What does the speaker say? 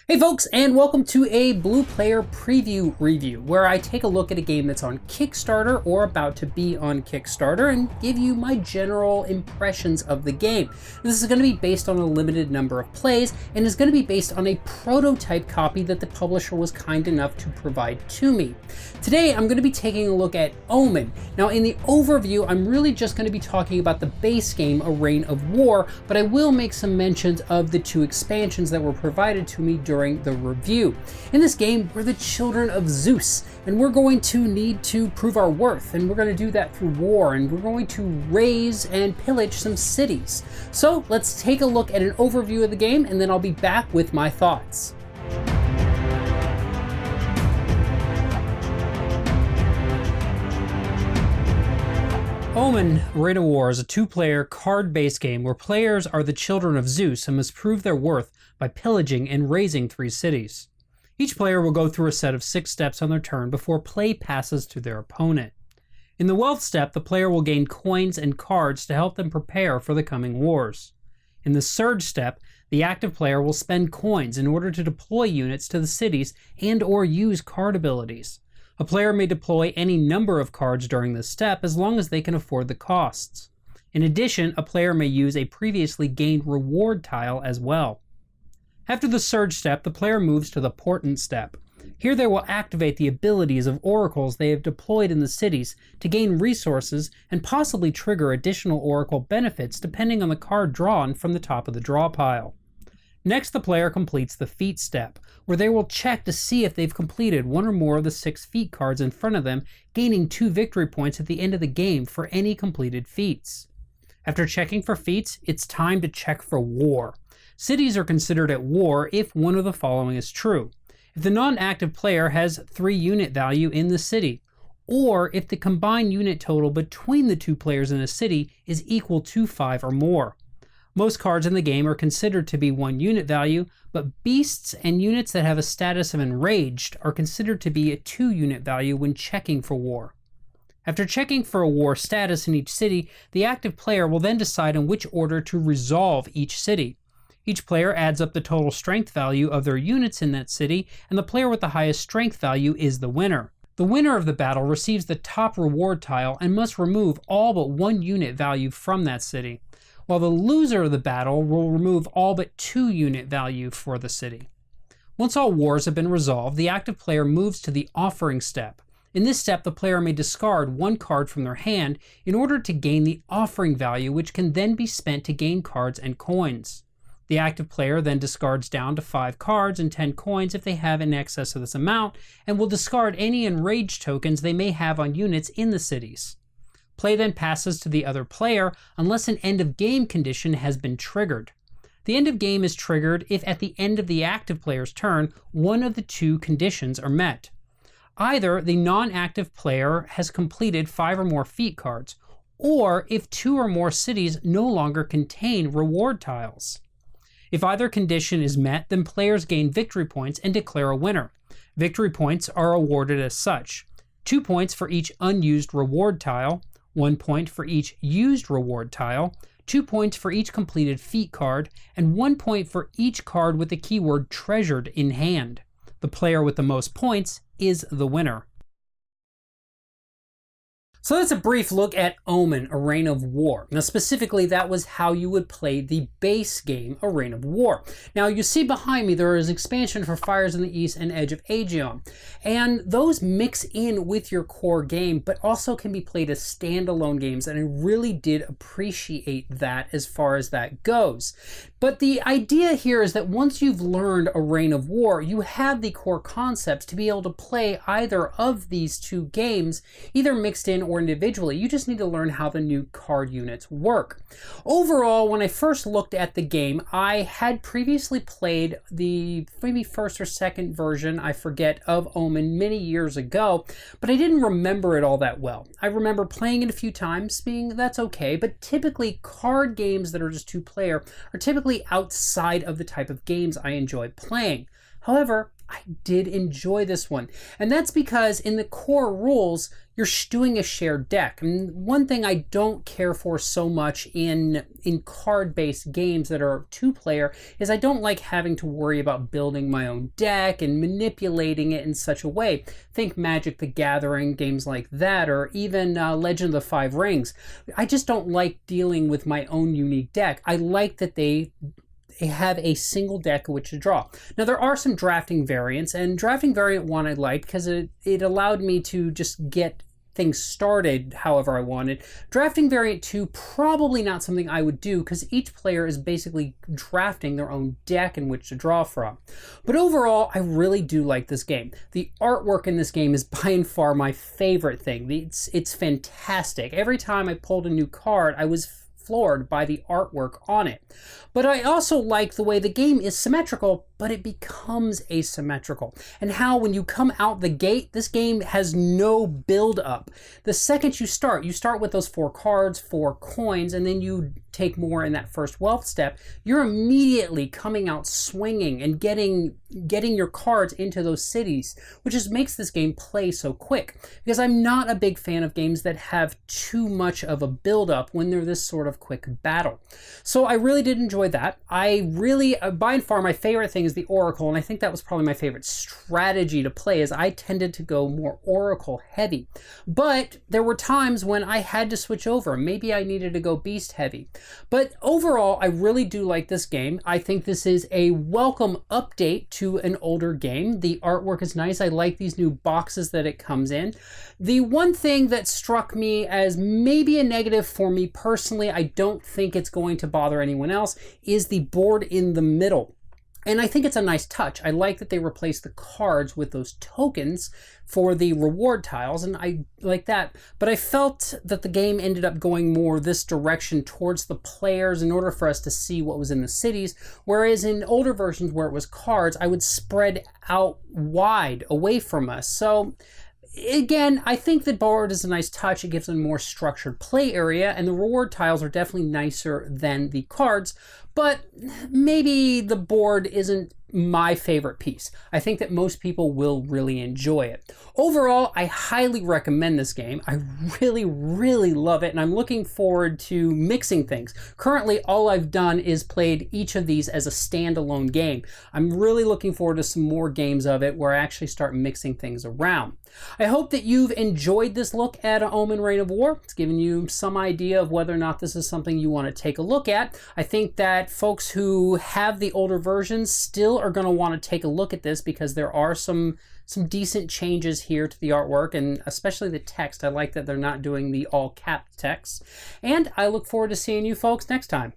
Hey folks, and welcome to a Blue Player preview review, where I take a look at a game that's on Kickstarter or about to be on Kickstarter and give you my general impressions of the game. This is going to be based on a limited number of plays and is going to be based on a prototype copy that the publisher was kind enough to provide to me. Today I'm going to be taking a look at Omen. Now in the overview, I'm really just going to be talking about the base game, A Reign of War, but I will make some mentions of the two expansions that were provided to me during the review. In this game, we're the children of Zeus, and we're going to need to prove our worth, and we're going to do that through war, and we're going to raise and pillage some cities. So let's take a look at an overview of the game, and then I'll be back with my thoughts. Omen, Reign of War is a two-player, card-based game where players are the children of Zeus and must prove their worth by pillaging and razing 3 cities. Each player will go through a set of 6 steps on their turn before play passes to their opponent. In the wealth step, the player will gain coins and cards to help them prepare for the coming wars. In the surge step, the active player will spend coins in order to deploy units to the cities and/or use card abilities. A player may deploy any number of cards during this step as long as they can afford the costs. In addition, a player may use a previously gained reward tile as well. After the surge step, the player moves to the portent step. Here they will activate the abilities of oracles they have deployed in the cities to gain resources and possibly trigger additional oracle benefits depending on the card drawn from the top of the draw pile. Next, the player completes the feat step, where they will check to see if they've completed one or more of the 6 feat cards in front of them, gaining 2 victory points at the end of the game for any completed feats. After checking for feats, it's time to check for war. Cities are considered at war if one of the following is true. If the non-active player has 3 unit value in the city, or if the combined unit total between the 2 players in a city is equal to 5 or more. Most cards in the game are considered to be 1 unit value, but beasts and units that have a status of enraged are considered to be a 2 unit value when checking for war. After checking for a war status in each city, the active player will then decide in which order to resolve each city. Each player adds up the total strength value of their units in that city, and the player with the highest strength value is the winner. The winner of the battle receives the top reward tile and must remove all but 1 unit value from that city, while the loser of the battle will remove all but 2 unit value for the city. Once all wars have been resolved, the active player moves to the offering step. In this step, the player may discard 1 card from their hand in order to gain the offering value, which can then be spent to gain cards and coins. The active player then discards down to 5 cards and 10 coins if they have in excess of this amount, and will discard any enraged tokens they may have on units in the cities. Play then passes to the other player unless an end of game condition has been triggered. The end of game is triggered if at the end of the active player's turn, one of the 2 conditions are met. Either the non-active player has completed 5 or more feat cards, or if 2 or more cities no longer contain reward tiles. If either condition is met, then players gain victory points and declare a winner. Victory points are awarded as such: 2 points for each unused reward tile, 1 point for each used reward tile, 2 points for each completed feat card, and 1 point for each card with the keyword treasured in hand. The player with the most points is the winner. So that's a brief look at Omen, A Reign of War. Now specifically, that was how you would play the base game, A Reign of War. Now you see behind me there is expansion for Fires in the East and Edge of Aegeon. And those mix in with your core game, but also can be played as standalone games, and I really did appreciate that as far as that goes. But the idea here is that once you've learned A Reign of War, you have the core concepts to be able to play either of these 2 games, either mixed in or individually. You just need to learn how the new card units work. Overall, when I first looked at the game, I had previously played the maybe first or second version, I forget, of Omen many years ago, but I didn't remember it all that well. I remember playing it a few times, being that's okay, but typically card games that are just 2-player are typically outside of the type of games I enjoy playing. However, I did enjoy this one. And that's because in the core rules, you're doing a shared deck. And one thing I don't care for so much in card-based games that are two-player is I don't like having to worry about building my own deck and manipulating it in such a way. Think Magic the Gathering, games like that, or even Legend of the Five Rings. I just don't like dealing with my own unique deck. I like that they have a single deck which to draw. Now there are some drafting variants, and drafting variant 1 I liked because it allowed me to just get things started however I wanted. Drafting variant 2, probably not something I would do because each player is basically drafting their own deck in which to draw from. But overall, I really do like this game. The artwork in this game is by and far my favorite thing. It's fantastic. Every time I pulled a new card, I was floored by the artwork on it. But I also like the way the game is symmetrical, but it becomes asymmetrical. And how when you come out the gate, this game has no build up. The second you start with those 4 cards, 4 coins, and then you take more in that first wealth step, you're immediately coming out swinging and getting your cards into those cities, which just makes this game play so quick. Because I'm not a big fan of games that have too much of a build up when they're this sort of quick battle. So I really did enjoy that. I really, by and far, my favorite thing is the Oracle, and I think that was probably my favorite strategy to play, as I tended to go more Oracle heavy. But there were times when I had to switch over. Maybe I needed to go Beast heavy. But overall, I really do like this game. I think this is a welcome update to an older game. The artwork is nice. I like these new boxes that it comes in. The one thing that struck me as maybe a negative for me personally, I don't think it's going to bother anyone else, is the board in the middle. And I think it's a nice touch. I like that they replaced the cards with those tokens for the reward tiles, and I like that. But I felt that the game ended up going more this direction towards the players in order for us to see what was in the cities, whereas in older versions where it was cards, I would spread out wide away from us. So again, I think the board is a nice touch. It gives a more structured play area, and the reward tiles are definitely nicer than the cards, but maybe the board isn't my favorite piece. I think that most people will really enjoy it. Overall, I highly recommend this game. I really, really love it, and I'm looking forward to mixing things. Currently, all I've done is played each of these as a standalone game. I'm really looking forward to some more games of it where I actually start mixing things around. I hope that you've enjoyed this look at Omen Reign of War. It's given you some idea of whether or not this is something you want to take a look at. I think that folks who have the older versions still are going to want to take a look at this because there are some decent changes here to the artwork, and especially the text. I like that they're not doing the all capped text. And I look forward to seeing you folks next time.